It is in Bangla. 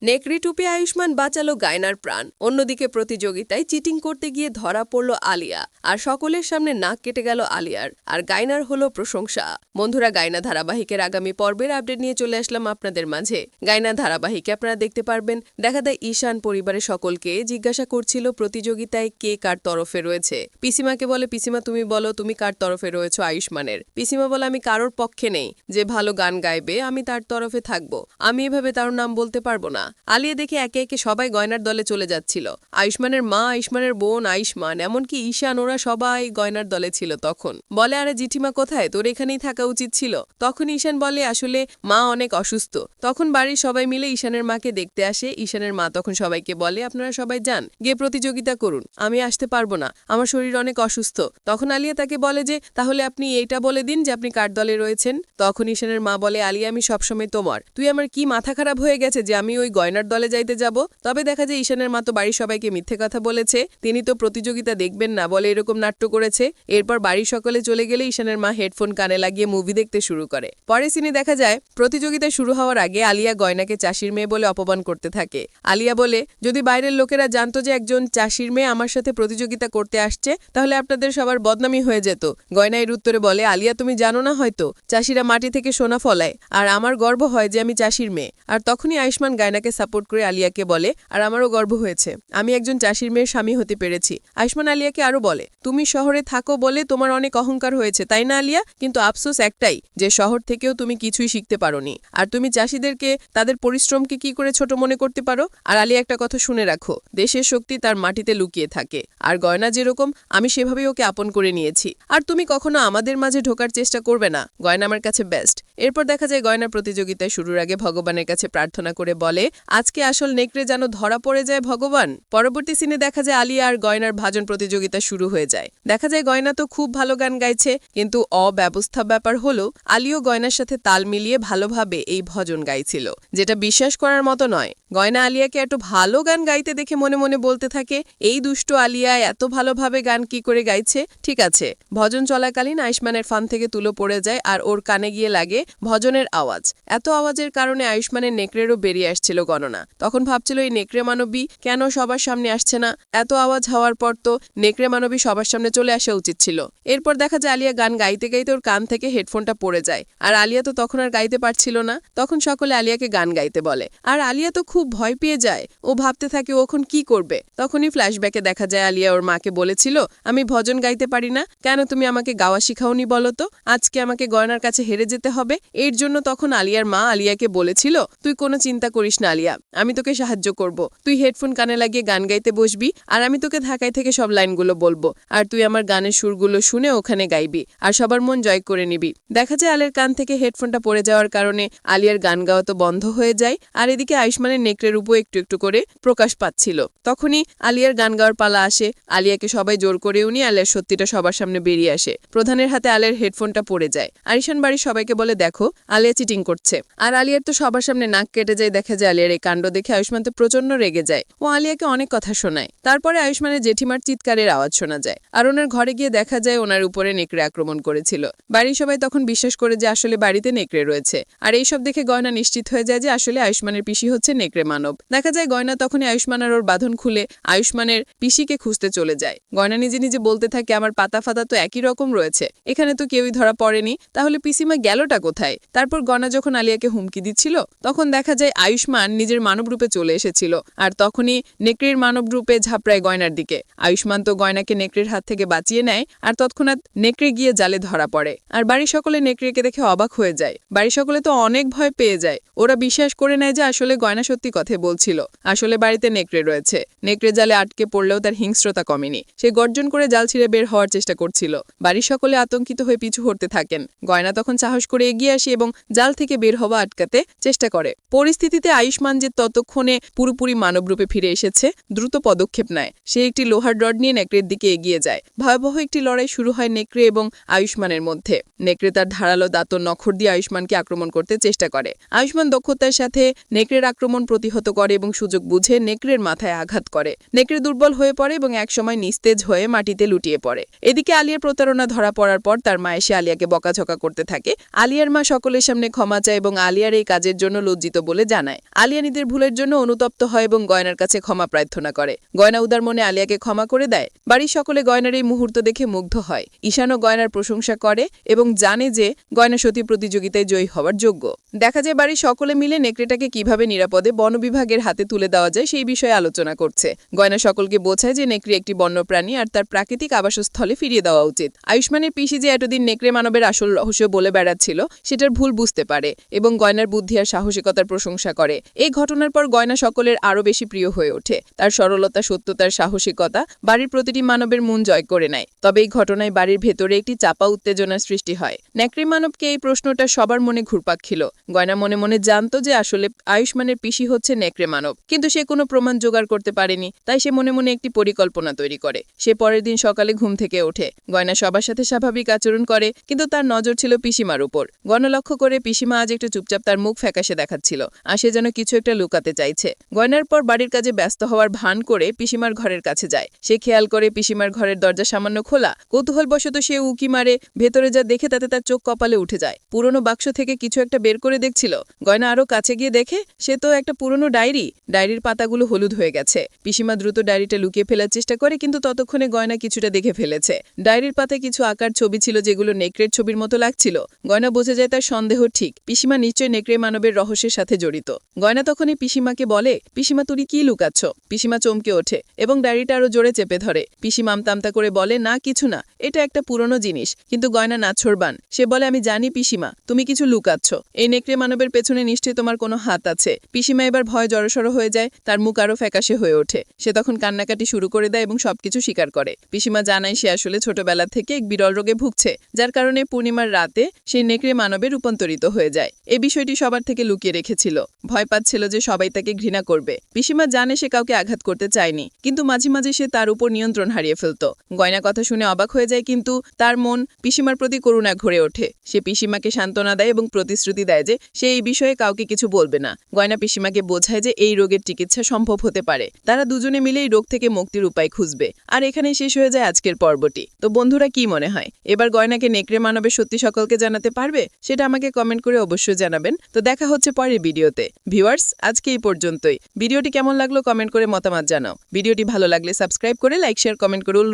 নেকড়ে টুপি আয়ুষ্মান বাঁচালো গায়নার প্রাণ। অন্যদিকে প্রতিযোগিতায় চিটিং করতে গিয়ে ধরা পড়ল আলিয়া, আর সকলের সামনে নাক কেটে গেল আলিয়ার, আর গায়নার হলো প্রশংসা। বন্ধুরা, গায়না ধারাবাহিকের আগামী পর্বের আপডেট নিয়ে চলে আসলাম আপনাদের মাঝে। গায়না ধারাবাহিকে আপনারা দেখতে পারবেন, দেখা দেয় ঈশান পরিবারের সকলকে জিজ্ঞাসা করছিল প্রতিযোগিতায় কে কার তরফে রয়েছে। পিসিমাকে বলে, পিসিমা তুমি বলো তুমি কার তরফে রয়েছো আয়ুষ্মানের। পিসিমা বলে, আমি কারোর পক্ষে নেই, যে ভালো গান গাইবে আমি তার তরফে থাকবো, আমি এভাবে তার নাম বলতে পারবো না। আলিয়া দেখে একে একে সবাই গয়নার দলে চলে যাচ্ছিল। আয়ুষ্মানের মা, আয়ুষ্মানের বোন আয়ুষ্মান, এমনকি ঈশান, ওরা সবাই গয়নার দলে ছিল। তখন বলে, আরে জিঠিমা কোথায়, তোর এখানেই থাকা উচিত ছিল। তখন ঈশান বলে, আসলে মা অনেক অসুস্থ। তখন বাড়ির সবাই মিলে ঈশানের মাকে দেখতে আসে। ঈশানের মা তখন সবাইকে বলে, আপনারা সবাই যান, গিয়ে প্রতিযোগিতা করুন, আমি আসতে পারবো না, আমার শরীর অনেক অসুস্থ। তখন আলিয়া তাকে বলে যে, তাহলে আপনি এইটা বলে দিন যে আপনি কার দলে রয়েছেন। তখন ঈশানের মা বলে, আলিয়া আমি সবসময় তোমার, তুই আমার কি মাথা খারাপ হয়ে গেছে যে আমি ওই গয়নার দলে যাইতে যাব। তবে দেখা যায় ঈশানের মা তো বাড়ির সবাইকে মিথ্যে কথা বলেছে, তিনি তো প্রতিযোগিতা দেখবেন না বলে এরকম নাট্য করেছে। এরপর বাড়ির সকলে চলে গেলে ঈশানের মা হেডফোন কানে লাগিয়ে মুভি দেখতে শুরু করে। পরে সিনে দেখা যায় প্রতিযোগিতা শুরু হওয়ার আগে আলিয়া গয়নাকে চাষির মেয়ে বলে অপমান করতে থাকে। আলিয়া বলে, যদি বাইরের লোকেরা জানতো যে একজন চাষির মেয়ে আমার সাথে প্রতিযোগিতা করতে আসছে, তাহলে আপনাদের সবার বদনামি হয়ে যেত। গয়না এর উত্তরে বলে, আলিয়া তুমি জানো না হয়তো, চাষিরা মাটি থেকে সোনা ফলায়, আর আমার গর্ব হয় যে আমি চাষির মেয়ে। আর তখনই আয়ুষ্মান গায়নাকে সাপোর্ট করে আলিয়াকে বলে, আর আমারও গর্ব হয়েছে, আমি একজন চাষির মেয়ের স্বামী হতে পেরেছি। আয়ুষ্মান আলিয়াকে আরো বলে, তুমি শহরে থাকো বলে তোমার অনেক অহংকার হয়েছে, তাই না আলিয়া? কিন্তু আফসোস একটাই, যে শহর থেকেও তুমি কিছুই শিখতে পারোনি, আর তুমি চাষিদেরকে তাদের পরিশ্রমকে কি করে ছোট মনে করতে পারো। আর আলিয়া একটা কথা শুনে রাখো, দেশের শক্তি তার মাটিতে লুকিয়ে থাকে, আর গয়না যেরকম আমি সেভাবেই ওকে আপন করে নিয়েছি, আর তুমি কখনো আমাদের মাঝে ঢোকার চেষ্টা করবে না, গয়না আমার কাছে বেস্ট। এরপর দেখা যায় গয়না প্রতিযোগিতায় শুরুর আগে ভগবানের কাছে প্রার্থনা করে বলে, আজকে আসল নেকড়ে যেন ধরা পড়ে যায় ভগবান। পরবর্তী সিনে দেখা যায় আলিয়া আর গয়নার ভাজন প্রতিযোগিতা শুরু হয়ে যায়। দেখা যায় গয়না তো খুব ভালো গান গাইছে, কিন্তু অব্যবস্থা ব্যাপার হলো আলিও গয়নার সাথে তাল মিলিয়ে ভালোভাবে এই ভজন গাইছিল, যেটা বিশ্বাস করার মতো নয়। গয়না আলিয়াকে এত ভালো গান গাইতে দেখে মনে মনে বলতে থাকে, এই দুষ্ট আলিয়া এত ভালোভাবে গান কি করে গাইছে। ঠিক আছে, ভজন চলাকালীন আয়ুষ্মানের ফান থেকে তুলো পড়ে যায়, আর ওর কানে গিয়ে লাগে ভজনের আওয়াজ। এত আওয়াজের কারণে আয়ুষ্মানের নেকড়েরও বেরিয়ে আসছিল গণনা। তখন ভাবছিল, এই নেকড়ে মানবী কেন সবার সামনে আসছে না? এত আওয়াজ হওয়ার পর তো নেকড়ে মানবী সবার সামনে চলে আসা উচিত ছিল। এরপর দেখা যায় আলিয়া গান গাইতে গাইতে ওর কান থেকে হেডফোনটা পড়ে যায়, আর আলিয়া তো তখন আর গাইতে পারছিল না। তখন সকলে আলিয়াকে গান গাইতে বলে, আর আলিয়া তো খুব ভয় পেয়ে যায়। ও ভাবতে থাকে ও এখন কি করবে। তখনই ফ্ল্যাশব্যাকে দেখা যায় আলিয়া ওর মাকে বলেছিল, আমি ভজন গাইতে পারি না, কেন তুমি আমাকে গাওয়া শিখাওনি বলো তো? আজকে আমাকে গয়নার কাছে হেরে যেতে হবে। এর জন্য তখন আলিয়ার মা আলিয়াকে বলেছিল, তুই কোনো চিন্তা করিস না আলিয়া, আমি তোকে সাহায্য করব, তুই হেডফোন কানে লাগিয়ে গান গাইতে বসবি, আর আমি তোকে ঢাকায় থেকে সব লাইনগুলো বলবো, আর তুই আমার গানের সুরগুলো শুনে ওখানে গাইবি, আর সবার মন জয় করে নিবি। দেখা যায় আলিয়ার কান থেকে হেডফোনটা পড়ে যাওয়ার কারণে আলিয়ার গান গাওয়া তো বন্ধ হয়ে যায়, আর এদিকে আয়ুষ্মানের নেকড়ের রূপও একটু একটু করে প্রকাশ পাচ্ছিল। তখনই আলিয়ার গান গাওয়ার পালা আসে। আলিয়াকে সবাই জোর করেও নিয়ে আলিয়ার সত্যিটা সবার সামনে বেরিয়ে আসে। প্রধানের হাতে আলিয়ার হেডফোনটা পড়ে যায়। আরিশান বাড়ির সবাইকে বলে, দেখো আলিয়া চিটিং করছে। আর আলিয়ার তো সবার সামনে নাক কেটে যায়। দেখা যায় আলিয়ার এই কাণ্ড দেখে আয়ুষ্মান তো প্রচন্ড রেগে যায়। ও আলিয়াকে অনেক কথা শোনায়। তারপরে আয়ুষ্মানের জেঠিমার চিৎকারের আওয়াজ শোনা যায়, আর ওনার ঘরে গিয়ে দেখা যায় ওনার উপরে নেকড়ে আক্রমণ করেছিল। বাড়ির সবাই তখন বিশ্বাস করে যে আসলে বাড়িতে নেকড়ে রয়েছে, আর এইসব দেখে গয়না নিশ্চিত হয়ে যায় যে আসলে আয়ুষ্মানের পিসি হচ্ছে নেকড়ে মানব। দেখা যায় গয়না তখনই আয়ুষ্মান আর ওর বাঁধন খুলে আয়ুষ্মানের পিসিকে খুঁজতে চলে যায়। গয়না নিজে নিজে বলতে থাকে, আমার পাতা ফাতা তো একই রকম রয়েছে, এখানে তো কেউই ধরা পড়েনি, তাহলে পিসিমা গেলটা কোথায়? তারপর গয়না যখন আলিয়াকে হুমকি দিচ্ছিল, তখন দেখা যায় আয়ুষ্মান নিজের মানব রূপে চলে এসেছিল, আর তখনই নেকড়ের মানব রূপে ঝাপড়ায় গয়নার দিকে। আয়ুষ্মান তো গয়নাকে নেকড়ের হাত থেকে বাঁচিয়ে নেয়, আর তৎক্ষণাৎ নেকড়ে গিয়ে জালে ধরা পড়ে। আর বাড়ির সকলে নেকড়েকে দেখে অবাক হয়ে যায়। বাড়ির সকলে তো অনেক ভয় পেয়ে যায়। ওরা বিশ্বাস করে নেয় যে আসলে গয়না সত্যি কথা বলছিল, আসলে বাড়িতে নেকড়ে রয়েছে। নেকড়ে জালে আটকে পড়লেও তার হিংস্রতা কমেনি, সে গর্জন করে জাল ছিঁড়ে বের হওয়ার চেষ্টা করছিল। বাড়ির সকলে আতঙ্কিত হয়ে পিছু হটতে থাকেন। গয়না তখন সাহস করে এগিয়ে আসে এবং জাল থেকে বের হওয়া আটকাতে চেষ্টা করে। পরিস্থিতিতে আয়ুষ্মান যে ততক্ষণে পুরোপুরি মানবরূপে ফিরে এসেছে, দ্রুত পদক্ষেপ নেয়। সে একটি লোহার রড নিয়ে নেকড়ের দিকে এগিয়ে যায়। ভয়াবহ একটি লড়াই শুরু হয় নেকড়ে এবং আয়ুষ্মানের মধ্যে। নেকড়ে তার ধারালো দাঁতন নখর দিয়ে আয়ুষ্মানকে আক্রমণ করতে চেষ্টা করে। আয়ুষ্মান দক্ষতার সাথে নেকড়ের আক্রমণ প্রতিহত করে এবং সুযোগ বুঝে নেকড়ের মাথায় আঘাত করে। নেকড়ে দুর্বল হয়ে পড়ে এবং একসময় নিস্তেজ হয়ে মাটিতে লুটিয়ে পড়ে। এদিকে আলিয়ার প্রতারণা ধরা পড়ার পর তার মা এসে আলিয়াকে বকাঝকা করতে থাকে। আলিয়ার মা সকলের সামনে ক্ষমা চায় এবং আলিয়ার এই কাজের জন্য লজ্জিত বলে জানায়। আলিয়া নিজের ভুলের জন্য অনুতপ্ত হয় এবং গয়নার কাছে ক্ষমা প্রার্থনা করে। গয়না উদার মনে আলিয়াকে ক্ষমা করে দেয়। বাড়ির সকলে গয়নার এই মুহূর্ত দেখে মুগ্ধ হয়। ঈশানও গয়নার প্রশংসা করে এবং জানে যে গয়না সতী প্রতিযোগিতায় জয়ী হওয়ার যোগ্য। দেখা যায় বাড়ির সকলে মিলে নেকড়েটাকে কিভাবে নিরাপদে বন বিভাগের হাতে তুলে দেওয়া যায় সেই বিষয়ে আলোচনা করছে। গয়না সকলকে বোঝায় যে নেকড়ে একটি বন্যপ্রাণী আর তার প্রাকৃতিক আবাসস্থলে ফিরিয়ে দেওয়া উচিত। আয়ুষ্মানের পিসি যে এতদিন নেকড়ে মানবের আসল রহস্য বলে বেড়াচ্ছিল সেটার ভুল বুঝতে পারে এবং গয়নার বুদ্ধি আর সাহসিকতার প্রশংসা করে। এই ঘটনার পর গয়না সকলের আরও বেশি প্রিয় হয়ে ওঠে। তার সরলতা, সত্যতার সাহসিকতা বাড়ির প্রতিটি মানবের মন জয় করে নেয়। তবে এই ঘটনায় বাড়ির ভেতরে একটি চাপা উত্তেজনার সৃষ্টি হয়। নেকড়ে মানবকে এই প্রশ্নটা সবার মনে ঘুরপাক খিল। গয়না মনে মনে জানত যে আসলে আয়ুষ্মানের পিসি হচ্ছে নেকড়ে মানব, কিন্তু সে কোনো প্রমাণ জোগাড় করতে পারেনি। তাই সে মনে মনে একটি পরিকল্পনা তৈরি করে। সে পরের দিন সকালে ঘুম থেকে ওঠে। গয়না সবার সাথে স্বাভাবিক আচরণ করে, কিন্তু তার নজর ছিল পিসিমার উপর। গয়না লক্ষ্য করে পিসিমা আজ একটু চুপচাপ তার মুখ ফ্যাকাশে দেখাচ্ছিল, আর সে যেন কিছু একটা লুকাতে চাইছে। গয়নার পর বাড়ির কাজে ব্যস্ত হওয়ার ভান করে পিসিমার ঘরের কাছে যায়। সে খেয়াল করে পিসিমার ঘরের দরজা সামান্য খোলা। কৌতূহলবশত সে উকি মারে। ভেতরে যা দেখে তাতে তার চোখ কপালে উঠে যায়। পুরনো বাক্স থেকে কিছু একটা বের করে দেখছিল। গয়না আরো কাছে গিয়ে দেখে সে তো একটা পুরনো ডায়েরি। ডায়েরির পাতাগুলো হলুদ হয়ে গেছে। পিসিমা দ্রুত ডায়েরিটা লুকিয়ে ফেলার চেষ্টা করে, কিন্তু ততক্ষণে গয়না কিছুটা দেখে ফেলেছে। ডায়েরির পাতায় কিছু আঁকার ছবি ছিল যেগুলো নেকড়ের ছবির মতো লাগছিল। গয়না বোঝা যায় তার সন্দেহ ঠিক। পিসিমা নিশ্চয় নেকড়ে মানবের রহস্যের সাথে জড়িত। গয়না তখনই পিসিমাকে বলে, পিসিমা তুমি কি লুকাচ্ছ? পিসিমা চমকে ওঠে এবং ডায়েরিটা আরো জোরে চেপে ধরে। পিসিমা আমতামতা করে বলে, না কিছু না, এটা একটা পুরনো জিনিস। কিন্তু গয়না নাছোড়বান। সে বলে, আমি জানি পিসিমা, তুমি কিছু লুকাচ্ছ। এই নেকড়ে মানবের পেছনে নিশ্চয়ই তোমার কোনো হাত আছে। পিসিমা এবার ভয় জড়সড় হয়ে যায়। তার মুখ আরো ফ্যাকাশে হয়ে ওঠে। সে তখন কান্নাকাটি শুরু করে দেয় এবং সবকিছু স্বীকার করে। পিসিমা জানায় সে আসলে ছোটবেলা থেকে এক বিরল রোগে ভুগছে, যার কারণে পূর্ণিমার রাতে সেই নেকড়ে মানবে রূপান্তরিত হয়ে যায়। এই বিষয়টি সবার থেকে লুকিয়ে রেখেছিল। ভয় পাচ্ছিল যে সবাই তাকে ঘৃণা করবে। পিসিমা জানে সে কাউকে আঘাত করতে চায়নি, কিন্তু মাঝে মাঝে সে তার উপর নিয়ন্ত্রণ হারিয়ে ফেলত। গয়না কথা শুনে অবাক হয়ে যায়, কিন্তু তার মন পিসিমার প্রতি করুণা ঘরে ওঠে। সে পিসিমাকে সান্ত্বনা দেয় এবং প্রতিশ্রুতি দেয় যে সে এই বিষয়ে কাউকে কিছু বলবে না। গয়না পিসিমাকে বোঝায় যে এই রোগের চিকিৎসা সম্ভব হতে পারে। তারা দুজনে মিলে এই রোগ থেকে মুক্তির উপায় খুঁজবে। আর এখানেই শেষ হয়ে যায় আজকের পর্বটি। তো বন্ধুরা, কি মনে হয় এবার গয়নাকে নেকড়ে মানবের সত্যি সকলকে জানাতে পারবে? সেটা আমাকে কমেন্ট করে অবশ্যই জানাবেন। তো দেখা হচ্ছে পরের ভিডিওতে। ভিউয়ার্স, আজকে এই পর্যন্তই। ভিডিওটি কেমন লাগলো কমেন্ট করে মতামত জানাও। ভিডিওটি ভালো লাগলে সাবস্ক্রাইব করে লাইক, শেয়ার, কমেন্ট করুন।